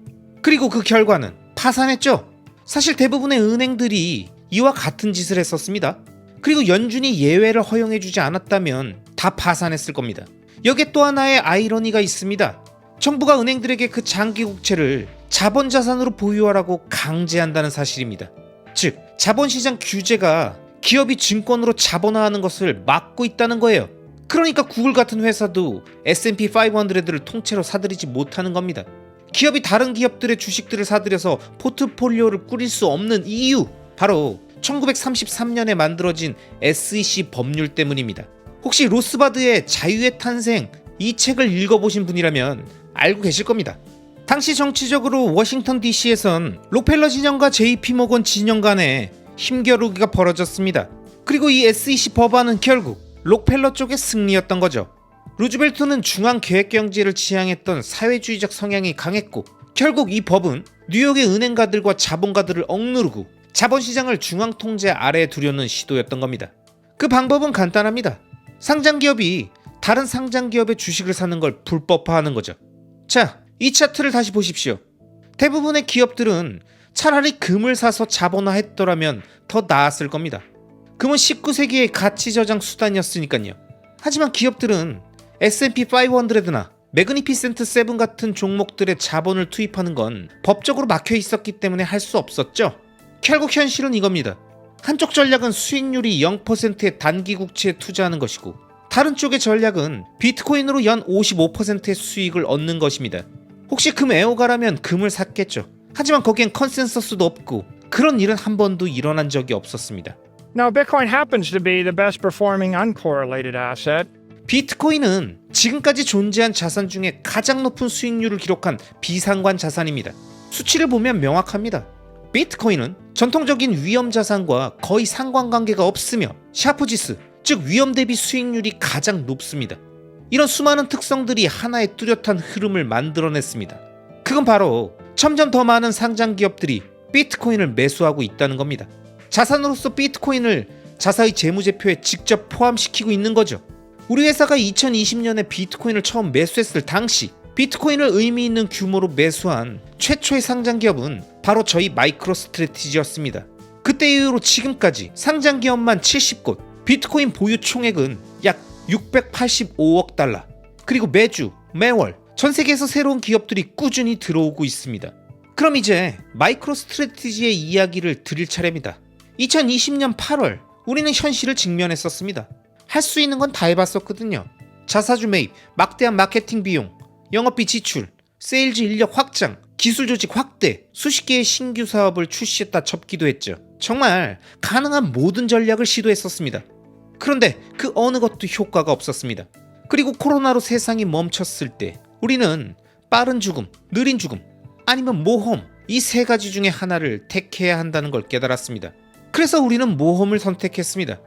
S1: 그리고 그 결과는 파산했죠. 사실 대부분의 은행들이 이와 같은 짓을 했었습니다. 그리고 연준이 예외를 허용해주지 않았다면 다 파산했을 겁니다. 여기에 또 하나의 아이러니가 있습니다. 정부가 은행들에게 그 장기 국채를 자본자산으로 보유하라고 강제한다는 사실입니다. 즉, 자본시장 규제가 기업이 증권으로 자본화하는 것을 막고 있다는 거예요. 그러니까 구글 같은 회사도 S&P 500를 통째로 사들이지 못하는 겁니다. 기업이 다른 기업들의 주식들을 사들여서 포트폴리오를 꾸릴 수 없는 이유, 바로 1933년에 만들어진 SEC 법률 때문입니다. 혹시 로스바드의 자유의 탄생, 이 책을 읽어보신 분이라면 알고 계실 겁니다. 당시 정치적으로 워싱턴 DC에선 록펠러 진영과 JP모건 진영 간에 힘겨루기가 벌어졌습니다. 그리고 이 SEC 법안은 결국 록펠러 쪽의 승리였던 거죠. 루즈벨트는 중앙계획경제를 지향했던 사회주의적 성향이 강했고, 결국 이 법은 뉴욕의 은행가들과 자본가들을 억누르고 자본시장을 중앙통제 아래에 두려는 시도였던 겁니다. 그 방법은 간단합니다. 상장기업이 다른 상장기업의 주식을 사는 걸 불법화하는 거죠. 자, 이 차트를 다시 보십시오. 대부분의 기업들은 차라리 금을 사서 자본화했더라면 더 나았을 겁니다. 금은 19세기의 가치 저장 수단이었으니까요. 하지만 기업들은 S&P 500나 매그니피센트 7 같은 종목들의 자본을 투입하는 건 법적으로 막혀 있었기 때문에 할 수 없었죠. 결국 현실은 이겁니다. 한쪽 전략은 수익률이 0%의 단기 국채에 투자하는 것이고, 다른 쪽의 전략은 비트코인으로 연 55%의 수익을 얻는 것입니다. 혹시 금 애호가라면 금을 샀겠죠. 하지만 거기엔 컨센서스도 없고 그런 일은 한 번도 일어난 적이 없었습니다.
S2: now Bitcoin happens to be the best performing uncorrelated asset.
S1: 비트코인은 지금까지 존재한 자산 중에 가장 높은 수익률을 기록한 비상관 자산입니다. 수치를 보면 명확합니다. 비트코인은 전통적인 위험 자산과 거의 상관관계가 없으며 샤프지수, 즉 위험 대비 수익률이 가장 높습니다. 이런 수많은 특성들이 하나의 뚜렷한 흐름을 만들어냈습니다. 그건 바로 점점 더 많은 상장 기업들이 비트코인을 매수하고 있다는 겁니다. 자산으로서 비트코인을 자사의 재무제표에 직접 포함시키고 있는 거죠. 우리 회사가 2020년에 비트코인을 처음 매수했을 당시 비트코인을 의미 있는 규모로 매수한 최초의 상장 기업은 바로 저희 마이크로스트래티지였습니다. 그때 이후로 지금까지 상장 기업만 70곳, 비트코인 보유 총액은 약 685억 달러, 그리고 매주, 매월 전 세계에서 새로운 기업들이 꾸준히 들어오고 있습니다. 그럼 이제 마이크로스트래티지의 이야기를 드릴 차례입니다. 2020년 8월 우리는 현실을 직면했었습니다. 할 수 있는 건 다 해봤었거든요. 자사주 매입, 막대한 마케팅 비용, 영업비 지출, 세일즈 인력 확장, 기술 조직 확대, 수십 개의 신규 사업을 출시했다 접기도 했죠. 정말 가능한 모든 전략을 시도했었습니다. 그런데 그 어느 것도 효과가 없었습니다. 그리고 코로나로 세상이 멈췄을 때 우리는 빠른 죽음, 느린 죽음, 아니면 모험, 이 세 가지 중에 하나를 택해야 한다는 걸 깨달았습니다. 그래서 우리는 모험을 선택했습니다.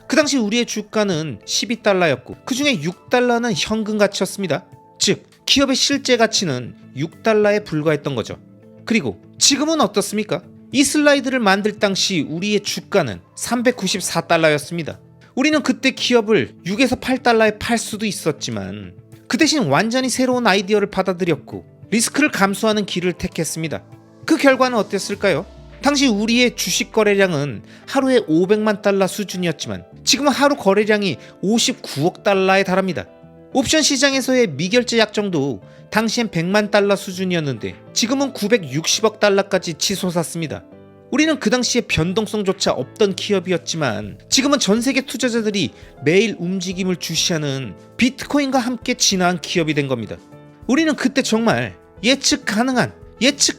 S1: 그 당시 우리의 주가는 12달러였고 그 중에 6달러는 현금 가치였습니다. 즉 기업의 실제 가치는 6달러에 불과했던 거죠. 그리고 지금은 어떻습니까? 이 슬라이드를 만들 당시 우리의 주가는 394달러였습니다. 우리는 그때 기업을 6에서 8달러에 팔 수도 있었지만 그 대신 완전히 새로운 아이디어를 받아들였고 리스크를 감수하는 길을 택했습니다. 그 결과는 어땠을까요? 당시 우리의 주식 거래량은 하루에 500만 달러 수준이었지만 지금은 하루 거래량이 59억 달러에 달합니다. 옵션 시장에서의 미결제 약정도 당시엔 100만 달러 수준이었는데 지금은 960억 달러까지 치솟았습니다. 우리는 그 당시에 변동성조차 없던 기업이었지만 지금은 전 세계 투자자들이 매일 움직임을 주시하는 비트코인과 함께 진화한 기업이 된 겁니다. 우리는 그때 정말 예측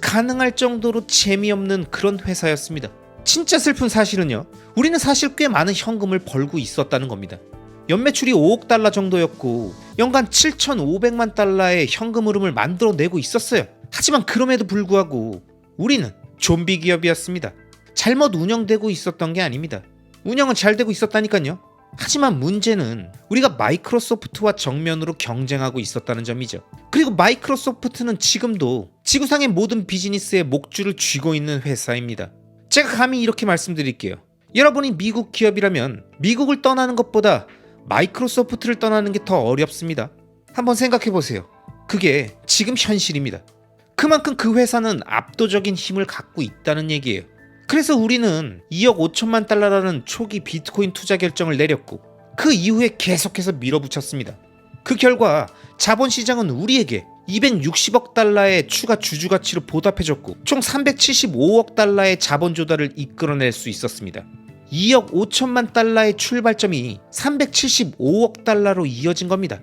S1: 가능할 정도로 재미없는 그런 회사였습니다. 진짜 슬픈 사실은요, 우리는 사실 꽤 많은 현금을 벌고 있었다는 겁니다. 연매출이 5억 달러 정도였고 연간 7,500만 달러의 현금 흐름을 만들어내고 있었어요. 하지만 그럼에도 불구하고 우리는 좀비 기업이었습니다. 잘못 운영되고 있었던 게 아닙니다. 운영은 잘 되고 있었다니까요. 하지만 문제는 우리가 마이크로소프트와 정면으로 경쟁하고 있었다는 점이죠. 그리고 마이크로소프트는 지금도 지구상의 모든 비즈니스의 목줄을 쥐고 있는 회사입니다. 제가 감히 이렇게 말씀드릴게요. 여러분이 미국 기업이라면 미국을 떠나는 것보다 마이크로소프트를 떠나는 게 더 어렵습니다. 한번 생각해 보세요. 그게 지금 현실입니다. 그만큼 그 회사는 압도적인 힘을 갖고 있다는 얘기예요. 그래서 우리는 2억 5천만 달러라는 초기 비트코인 투자 결정을 내렸고 그 이후에 계속해서 밀어붙였습니다. 그 결과 자본시장은 우리에게 260억 달러의 추가 주주가치로 보답해줬고 총 375억 달러의 자본 조달을 이끌어낼 수 있었습니다. 2억 5천만 달러의 출발점이 375억 달러로 이어진 겁니다.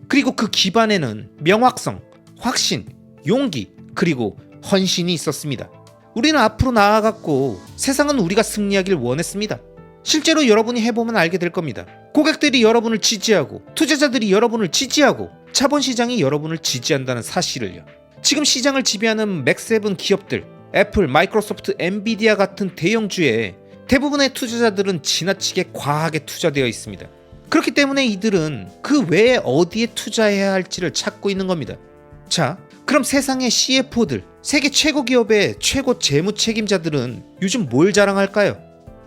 S1: 그리고 그 기반에는 명확성, 확신, 용기, 그리고 헌신이 있었습니다. 우리는 앞으로 나아갔고 세상은 우리가 승리하길 원했습니다. 실제로 여러분이 해보면 알게 될 겁니다. 고객들이 여러분을 지지하고 투자자들이 여러분을 지지하고 자본시장이 여러분을 지지한다는 사실을요. 지금 시장을 지배하는 맥7 기업들, 애플, 마이크로소프트, 엔비디아 같은 대형주에 대부분의 투자자들은 지나치게 과하게 투자되어 있습니다. 그렇기 때문에 이들은 그 외에 어디에 투자해야 할지를 찾고 있는 겁니다. 자, 그럼 세상의 CFO들, 세계 최고 기업의 최고 재무 책임자들은 요즘 뭘 자랑할까요?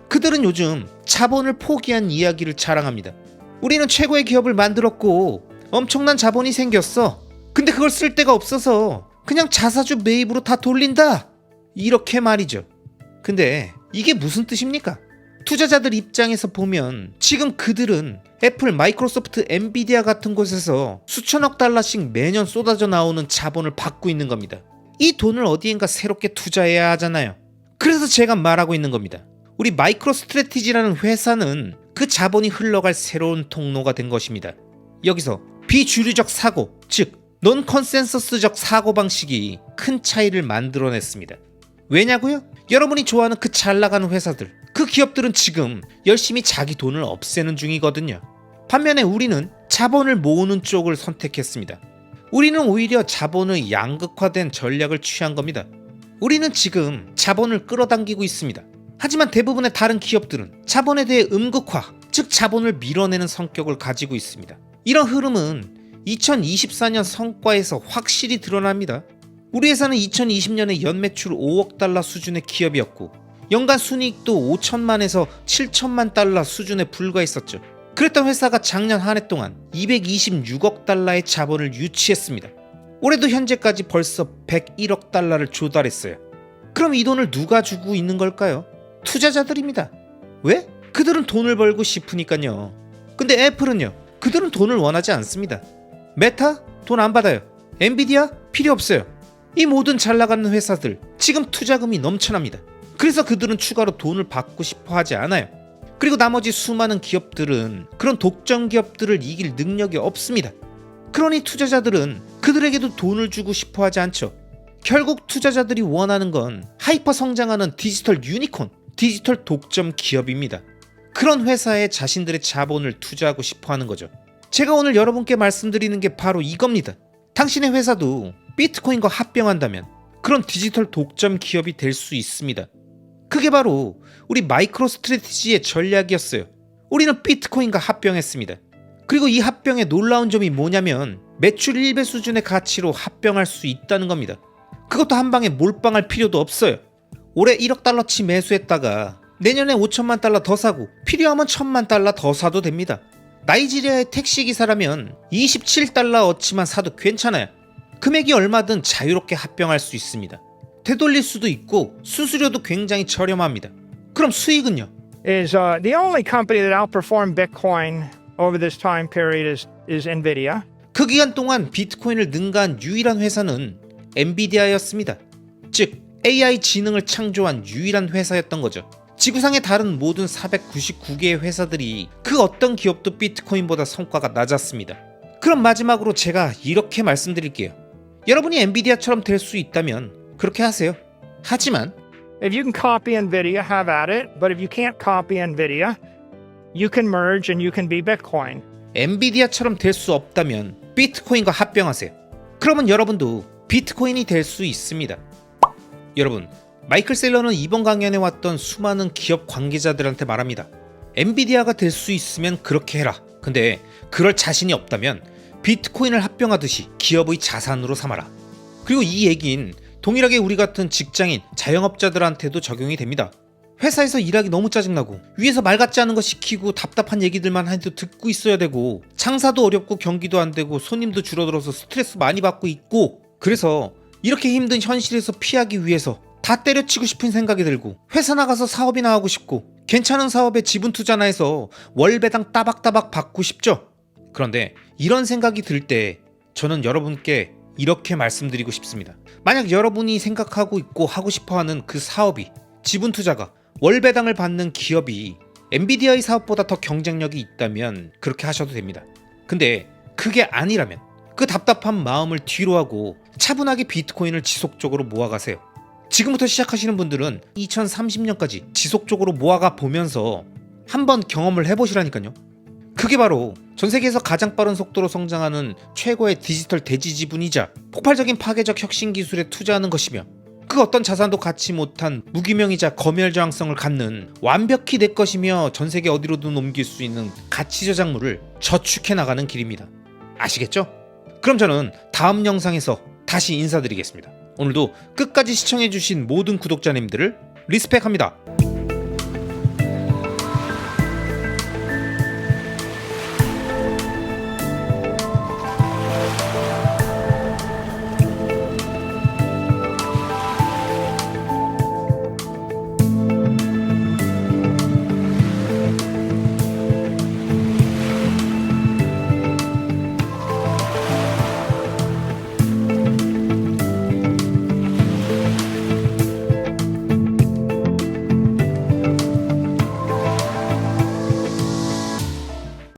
S1: 그들은 요즘 자본을 포기한 이야기를 자랑합니다. 우리는 최고의 기업을 만들었고 엄청난 자본이 생겼어. 근데 그걸 쓸 데가 없어서 그냥 자사주 매입으로 다 돌린다. 이렇게 말이죠. 근데 이게 무슨 뜻입니까? 투자자들 입장에서 보면 지금 그들은 애플, 마이크로소프트, 엔비디아 같은 곳에서 수천억 달러씩 매년 쏟아져 나오는 자본을 받고 있는 겁니다. 이 돈을 어디엔가 새롭게 투자해야 하잖아요. 그래서 제가 말하고 있는 겁니다. 우리 마이크로스트래티지라는 회사는 그 자본이 흘러갈 새로운 통로가 된 것입니다. 여기서 비주류적 사고, 즉 논 컨센서스적 사고방식이 큰 차이를 만들어냈습니다. 왜냐고요? 여러분이 좋아하는 그 잘나가는 회사들, 그 기업들은 지금 열심히 자기 돈을 없애는 중이거든요. 반면에 우리는 자본을 모으는 쪽을 선택했습니다. 우리는 오히려 자본의 양극화된 전략을 취한 겁니다. 우리는 지금 자본을 끌어당기고 있습니다. 하지만 대부분의 다른 기업들은 자본에 대해 음극화, 즉 자본을 밀어내는 성격을 가지고 있습니다. 이런 흐름은 2024년 성과에서 확실히 드러납니다. 우리 회사는 2020년에 연매출 5억 달러 수준의 기업이었고 연간 순이익도 5천만에서 7천만 달러 수준에 불과했었죠. 그랬던 회사가 작년 한 해 동안 226억 달러의 자본을 유치했습니다. 올해도 현재까지 벌써 101억 달러를 조달했어요. 그럼 이 돈을 누가 주고 있는 걸까요? 투자자들입니다. 왜? 그들은 돈을 벌고 싶으니까요. 근데 애플은요, 그들은 돈을 원하지 않습니다. 메타? 돈 안 받아요. 엔비디아? 필요 없어요. 이 모든 잘나가는 회사들 지금 투자금이 넘쳐납니다. 그래서 그들은 추가로 돈을 받고 싶어 하지 않아요. 그리고 나머지 수많은 기업들은 그런 독점 기업들을 이길 능력이 없습니다. 그러니 투자자들은 그들에게도 돈을 주고 싶어 하지 않죠. 결국 투자자들이 원하는 건 하이퍼 성장하는 디지털 유니콘, 디지털 독점 기업입니다. 그런 회사에 자신들의 자본을 투자하고 싶어 하는 거죠. 제가 오늘 여러분께 말씀드리는 게 바로 이겁니다. 당신의 회사도 비트코인과 합병한다면 그런 디지털 독점 기업이 될 수 있습니다. 그게 바로 우리 마이크로 스트래티지의 전략이었어요. 우리는 비트코인과 합병했습니다. 그리고 이 합병의 놀라운 점이 뭐냐면 매출 1배 수준의 가치로 합병할 수 있다는 겁니다. 그것도 한 방에 몰빵할 필요도 없어요. 올해 1억 달러치 매수했다가 내년에 5천만 달러 더 사고 필요하면 1,000만 달러 더 사도 됩니다. 나이지리아의 택시기사라면 27달러 어치만 사도 괜찮아요. 금액이 얼마든 자유롭게 합병할 수 있습니다. 되돌릴 수도 있고 수수료도 굉장히 저렴합니다. 그럼 수익은요?
S2: Is the only company that outperformed Bitcoin over this time period is NVIDIA.
S1: 그 기간 동안 비트코인을 능가한 유일한 회사는 엔비디아였습니다. 즉 AI 지능을 창조한 유일한 회사였던 거죠. 지구상의 다른 모든 499개의 회사들이 그 어떤 기업도 비트코인보다 성과가 낮았습니다. 그럼 마지막으로 제가 이렇게 말씀드릴게요. 여러분이 엔비디아처럼 될 수 있다면 그렇게 하세요. 하지만
S2: If you can copy NVIDIA, have at it. But if you can't copy NVIDIA, you can merge and you can be Bitcoin.
S1: 엔비디아처럼 될 수 없다면 비트코인과 합병하세요. 그러면 여러분도 비트코인이 될 수 있습니다. 여러분, 마이클 셀러는 이번 강연에 왔던 수많은 기업 관계자들한테 말합니다. 엔비디아가 될 수 있으면 그렇게 해라. 근데 그럴 자신이 없다면 비트코인을 합병하듯이 기업의 자산으로 삼아라. 그리고 이 얘기는 동일하게 우리 같은 직장인, 자영업자들한테도 적용이 됩니다. 회사에서 일하기 너무 짜증나고 위에서 말 같지 않은 거 시키고 답답한 얘기들만 해도 듣고 있어야 되고 장사도 어렵고 경기도 안 되고 손님도 줄어들어서 스트레스 많이 받고 있고 그래서 이렇게 힘든 현실에서 피하기 위해서 다 때려치고 싶은 생각이 들고 회사 나가서 사업이나 하고 싶고 괜찮은 사업에 지분 투자나 해서 월배당 따박따박 받고 싶죠. 그런데 이런 생각이 들 때 저는 여러분께 이렇게 말씀드리고 싶습니다. 만약 여러분이 생각하고 있고 하고 싶어하는 그 사업이 지분 투자가 월배당을 받는 기업이 엔비디아의 사업보다 더 경쟁력이 있다면 그렇게 하셔도 됩니다. 근데 그게 아니라면 그 답답한 마음을 뒤로하고 차분하게 비트코인을 지속적으로 모아가세요. 지금부터 시작하시는 분들은 2030년까지 지속적으로 모아가 보면서 한번 경험을 해보시라니까요. 그게 바로 전 세계에서 가장 빠른 속도로 성장하는 최고의 디지털 대지지분이자 폭발적인 파괴적 혁신 기술에 투자하는 것이며 그 어떤 자산도 갖지 못한 무기명이자 검열 저항성을 갖는 완벽히 내 것이며 전 세계 어디로든 옮길 수 있는 가치 저작물을 저축해 나가는 길입니다. 아시겠죠? 그럼 저는 다음 영상에서 다시 인사드리겠습니다. 오늘도 끝까지 시청해주신 모든 구독자님들을 리스펙합니다.